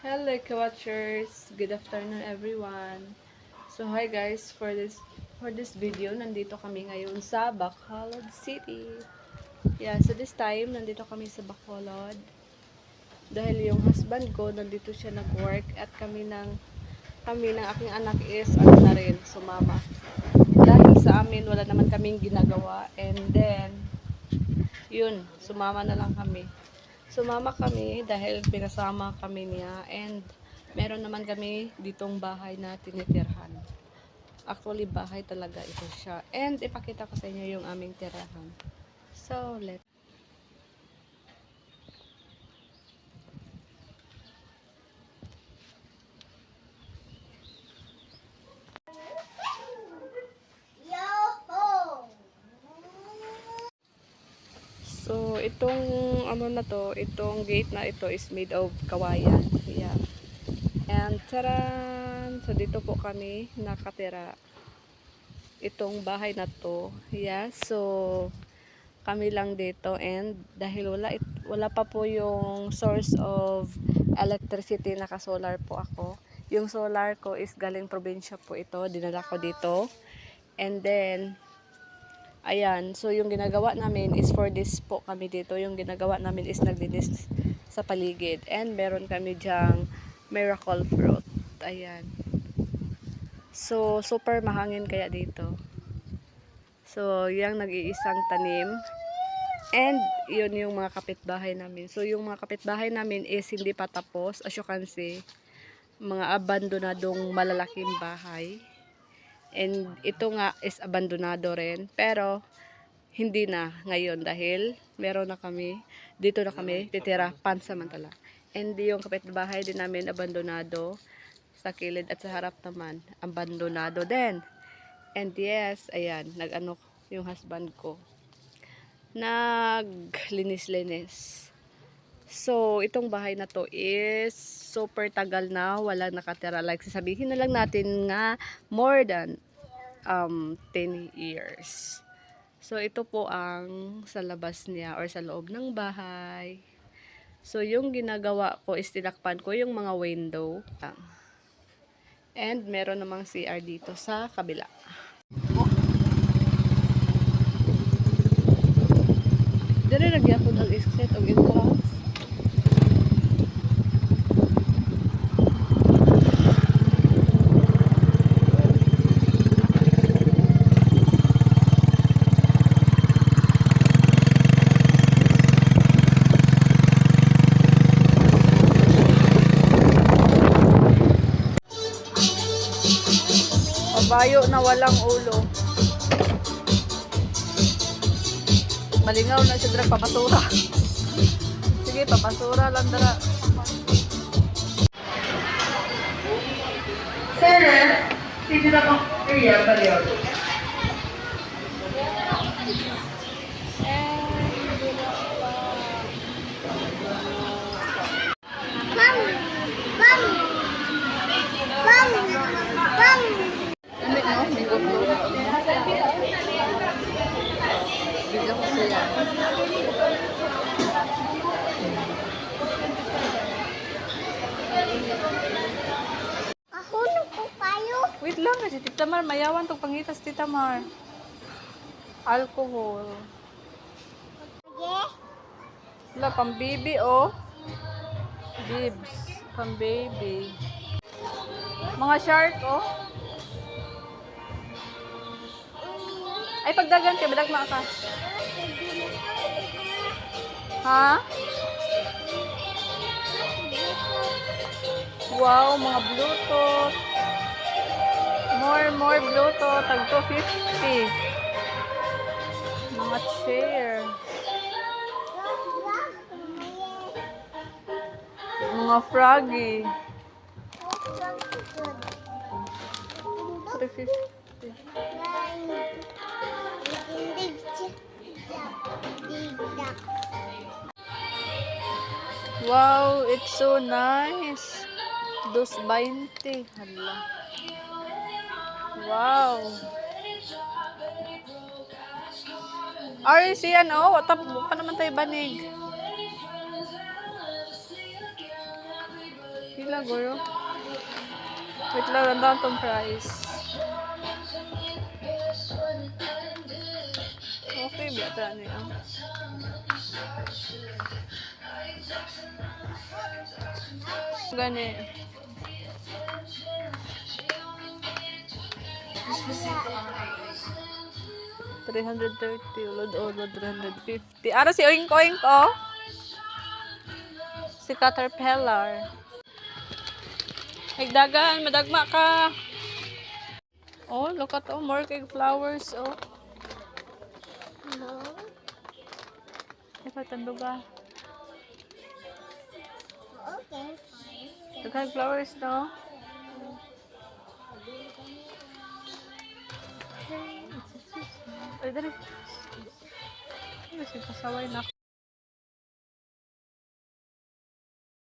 Hello Watchers, good afternoon everyone. So hi guys, for this video nandito kami ngayon sa Bacolod City. Yeah, so this time nandito kami sa Bacolod dahil yung husband ko nandito siya nag-work at kami ng aking anak is na rin, sumama. Dahil sa amin wala naman kaming ginagawa and then yun, sumama na lang kami. Sumama kami dahil pinasama kami niya and meron naman kami ditong bahay na tinitirhan. Actually, bahay talaga ito siya. And ipakita ko sa inyo yung aming tirahan. So, let's So, itong itong gate na ito is made of kawayan. Yeah. And taran! So, dito po kami nakatira. Itong bahay na to. Yeah. So, kami lang dito and dahil wala pa po yung source of electricity, naka-solar po ako. Yung solar ko is galing probinsya po ito. Dinala ko dito. And then, ayan, so yung ginagawa namin is for this po kami dito. Yung ginagawa namin is nagdinis sa paligid. And meron kami dyang miracle fruit. Ayan. So, super mahangin kaya dito. So, yung nag-iisang tanim. And, yun yung mga kapitbahay namin. So, yung mga kapitbahay namin is hindi pa tapos. As you can see, mga abandonadong malalaking bahay. And, ito nga is abandonado rin. Pero, hindi na ngayon dahil meron na kami, dito na kami titira pansamantala. And yung kapitbahay din namin abandonado sa kilid at sa harap naman abandonado din. And yes, ayan, nag-ano yung husband ko. Naglinis-linis. So, itong bahay na to is super tagal na wala nakatira. Like, sasabihin na lang natin nga more than 10 years. So, ito po ang sa labas niya or sa loob ng bahay. So, yung ginagawa ko is tinakpan ko yung mga window. And, meron namang CR dito sa kabila. Dere nagyapon ang exit og entrance. Bayo na walang ulo. Malingaw na siya dira papasura. Sige, papasura lang dara. Sir, sige na pang area pa rin. Bigyan ko siya. Wait lang kasi Tita Mar, mayawan tong pangitas Tita Mar. Alcohol. Wala, pang baby oh. Bibs, pang baby. Mga shark oh. Ay, pagdagan ka, badagma ka. Ha? Wow, mga Bluetooth. More Bluetooth. Tag 250. Mga chair. Mga froggy. 350. Wow, it's so nice. 220. Hala. Wow. RC yan oh. Tap pa naman tayo banig. Hila na guro. Wait lang, ang tong price. Okay, bata niya. Gani. $330, ulod 350. Ara si Oink Oink, oh. Si Caterpillar. Higdagan, madagma ka. Oh, look at oh, more cake flowers, oh. Hello. Ikaw tanduga. Okay. Daghang flowers, no? Ay, dali. Ay, pasaway na.